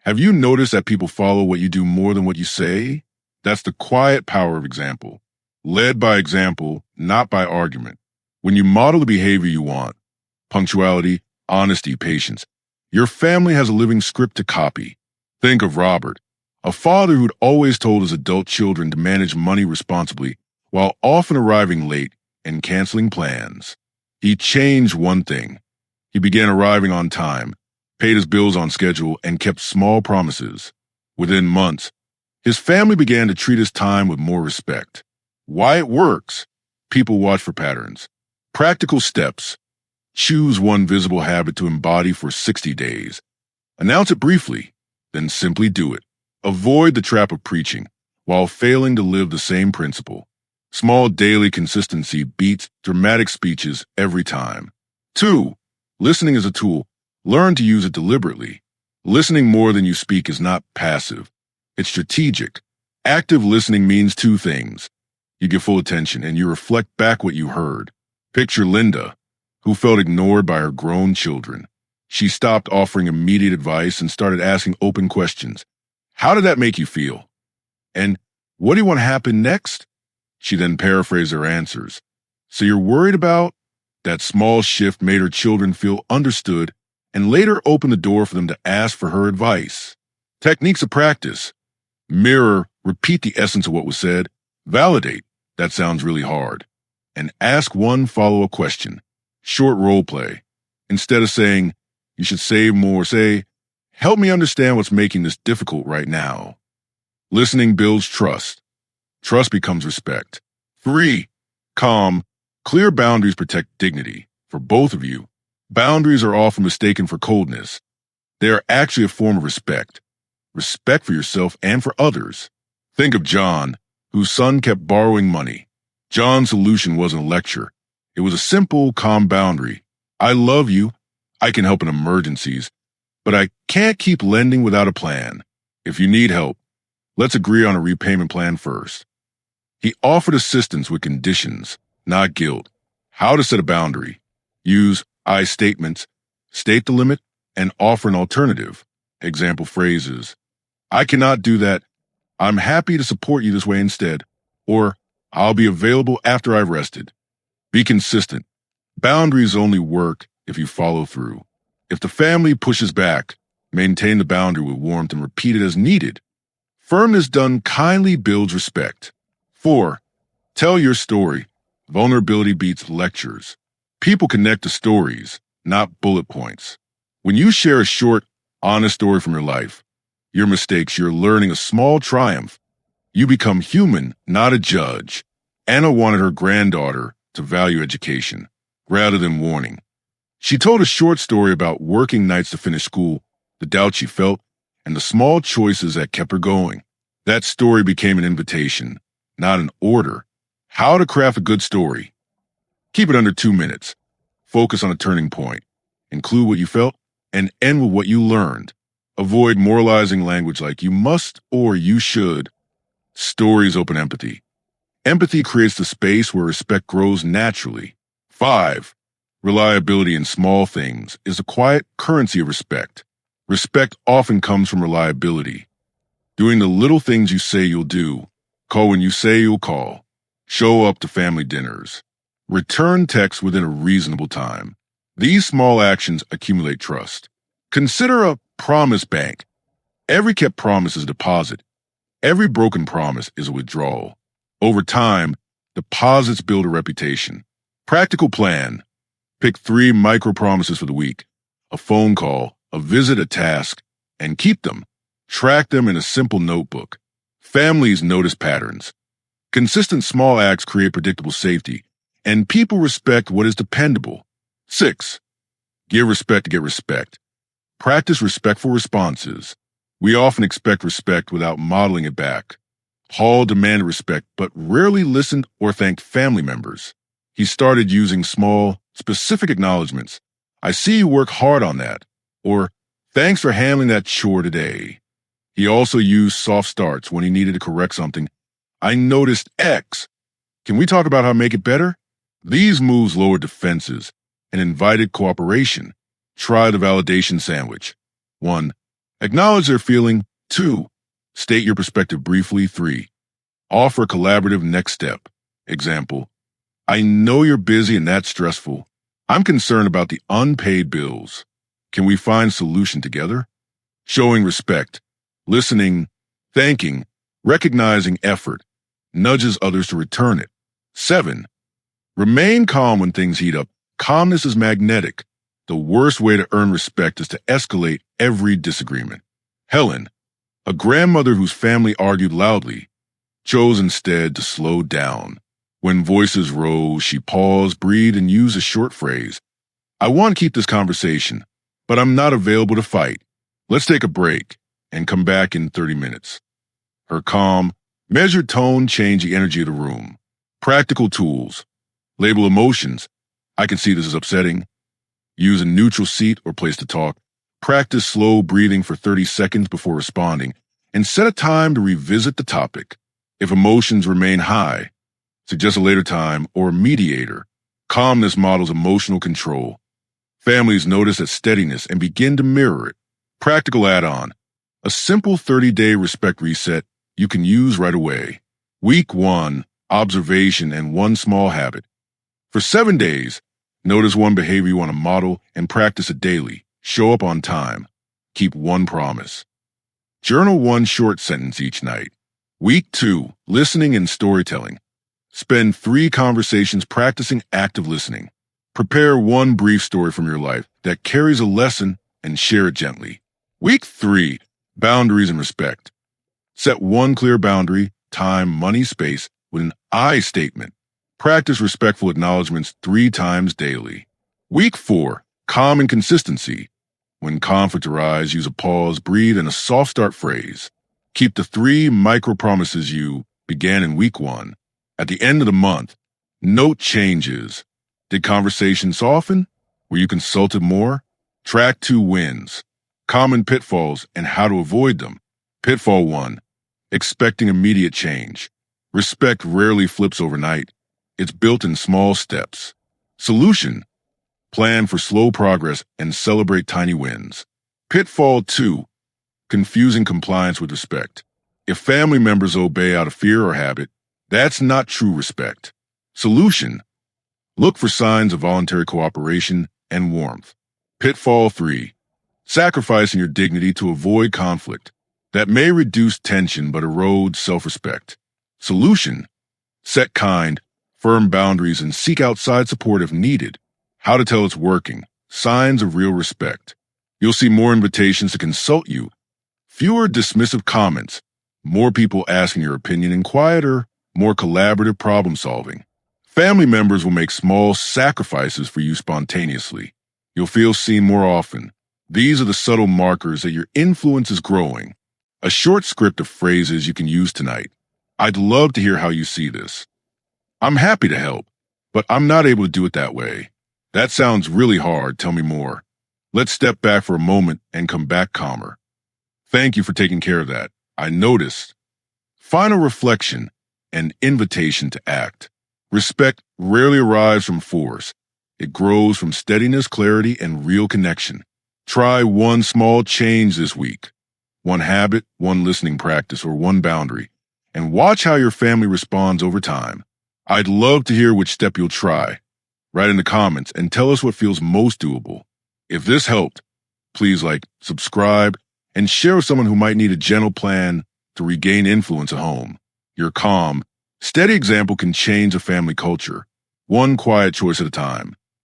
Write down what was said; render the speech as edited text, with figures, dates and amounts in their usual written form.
Have you noticed that people follow what you do more than what you say? That's the quiet power of example. Led by example, not by argument. When you model the behavior you want, punctuality, honesty, patience, your family has a living script to copy. Think of Robert, a father who'd always told his adult children to manage money responsibly while often arriving late and canceling plans. He changed one thing. He began arriving on time, paid his bills on schedule, and kept small promises. Within months, his family began to treat his time with more respect. Why it works? People watch for patterns. Practical steps. Choose one visible habit to embody for 60 days. Announce it briefly, then simply do it. Avoid the trap of preaching while failing to live the same principle. Small daily consistency beats dramatic speeches every time. 2. Listening is a tool. Learn to use it deliberately. Listening more than you speak is not passive. It's strategic. Active listening means two things. You give full attention and you reflect back what you heard. Picture Linda, who felt ignored by her grown children. She stopped offering immediate advice and started asking open questions. How did that make you feel? And what do you want to happen next? She then paraphrased her answers. So you're worried about? That small shift made her children feel understood and later opened the door for them to ask for her advice. Techniques of practice. Mirror, repeat the essence of what was said. Validate. That sounds really hard. And ask one follow-up question. Short role play. Instead of saying, you should save more, say, help me understand what's making this difficult right now. Listening builds trust. Trust becomes respect. 3. Calm. Clear boundaries protect dignity. For both of you, boundaries are often mistaken for coldness. They are actually a form of respect. Respect for yourself and for others. Think of John, whose son kept borrowing money. John's solution wasn't a lecture. It was a simple, calm boundary. I love you. I can help in emergencies, but I can't keep lending without a plan. If you need help, let's agree on a repayment plan first. He offered assistance with conditions, not guilt. How to set a boundary. Use I statements, state the limit, and offer an alternative. Example phrases. I cannot do that. I'm happy to support you this way instead. Or, I'll be available after I've rested. Be consistent. Boundaries only work if you follow through. If the family pushes back, maintain the boundary with warmth and repeat it as needed. Firmness done kindly builds respect. 4. Tell your story. Vulnerability beats lectures. People connect to stories, not bullet points. When you share a short, honest story from your life, your mistakes, your learning, a small triumph, you become human, not a judge. Anna wanted her granddaughter to value education rather than warning. She told a short story about working nights to finish school, the doubt she felt, and the small choices that kept her going. That story became an invitation, not an order. How to craft a good story. Keep it under 2 minutes. Focus on a turning point. Include what you felt and end with what you learned. Avoid moralizing language like you must or you should. Stories open empathy. Empathy creates the space where respect grows naturally. 5. Reliability in small things is a quiet currency of respect. Respect often comes from reliability. Doing the little things you say you'll do. Call when you say you'll call. Show up to family dinners. Return texts within a reasonable time. These small actions accumulate trust. Consider a promise bank. Every kept promise is a deposit. Every broken promise is a withdrawal. Over time, deposits build a reputation. Practical plan. Pick 3 micro-promises for the week. A phone call, a visit, a task, and keep them. Track them in a simple notebook. Families notice patterns. Consistent small acts create predictable safety, and people respect what is dependable. 6. Give respect to get respect. Practice respectful responses. We often expect respect without modeling it back. Paul demanded respect, but rarely listened or thanked family members. He started using small, specific acknowledgments. I see you work hard on that. Or, thanks for handling that chore today. He also used soft starts when he needed to correct something. I noticed X. Can we talk about how to make it better? These moves lowered defenses and invited cooperation. Try the validation sandwich. 1. Acknowledge their feeling. 2. State your perspective briefly. 3. Offer a collaborative next step. Example, I know you're busy and that's stressful. I'm concerned about the unpaid bills. Can we find a solution together? Showing respect, listening, thanking, recognizing effort, nudges others to return it. 7. Remain calm when things heat up. Calmness is magnetic. The worst way to earn respect is to escalate every disagreement. Helen, a grandmother whose family argued loudly, chose instead to slow down. When voices rose, she paused, breathed, and used a short phrase. I want to keep this conversation, but I'm not available to fight. Let's take a break and come back in 30 minutes. Her calm, measured tone changed the energy of the room. Practical tools. Label emotions. I can see this is upsetting. Use a neutral seat or place to talk. Practice slow breathing for 30 seconds before responding, and set a time to revisit the topic. If emotions remain high, suggest a later time or a mediator. Calmness models emotional control. Families notice that steadiness and begin to mirror it. Practical add-on. A simple 30-day respect reset you can use right away. Week 1, observation and one small habit. For 7 days, notice one behavior you want to model and practice it daily. Show up on time. Keep one promise. Journal one short sentence each night. Week 2, listening and storytelling. Spend 3 conversations practicing active listening. Prepare one brief story from your life that carries a lesson and share it gently. Week 3, boundaries and respect. Set one clear boundary, time, money, space, with an I statement. Practice respectful acknowledgments 3 times daily. Week 4, calm and consistency. When conflict arises, use a pause, breathe, and a soft start phrase. Keep the 3 micro promises you began in week 1. At the end of the month, note changes. Did conversations soften? Were you consulted more? Track 2 wins. Common pitfalls and how to avoid them. Pitfall 1, expecting immediate change. Respect rarely flips overnight. It's built in small steps. Solution, plan for slow progress and celebrate tiny wins. Pitfall 2, confusing compliance with respect. If family members obey out of fear or habit, that's not true respect. Solution, look for signs of voluntary cooperation and warmth. Pitfall 3, sacrificing your dignity to avoid conflict. That may reduce tension but erodes self-respect. Solution, set kind, firm boundaries and seek outside support if needed. How to tell it's working. Signs of real respect. You'll see more invitations to consult you. Fewer dismissive comments. More people asking your opinion and quieter, more collaborative problem solving. Family members will make small sacrifices for you spontaneously. You'll feel seen more often. These are the subtle markers that your influence is growing. A short script of phrases you can use tonight. I'd love to hear how you see this. I'm happy to help, but I'm not able to do it that way. That sounds really hard. Tell me more. Let's step back for a moment and come back calmer. Thank you for taking care of that. I noticed. Final reflection, an invitation to act. Respect rarely arrives from force. It grows from steadiness, clarity, and real connection. Try one small change this week. One habit, one listening practice, or one boundary. And watch how your family responds over time. I'd love to hear which step you'll try. Write in the comments and tell us what feels most doable. If this helped, please subscribe, and share with someone who might need a gentle plan to regain influence at home. Your calm, steady example can change a family culture, one quiet choice at a time.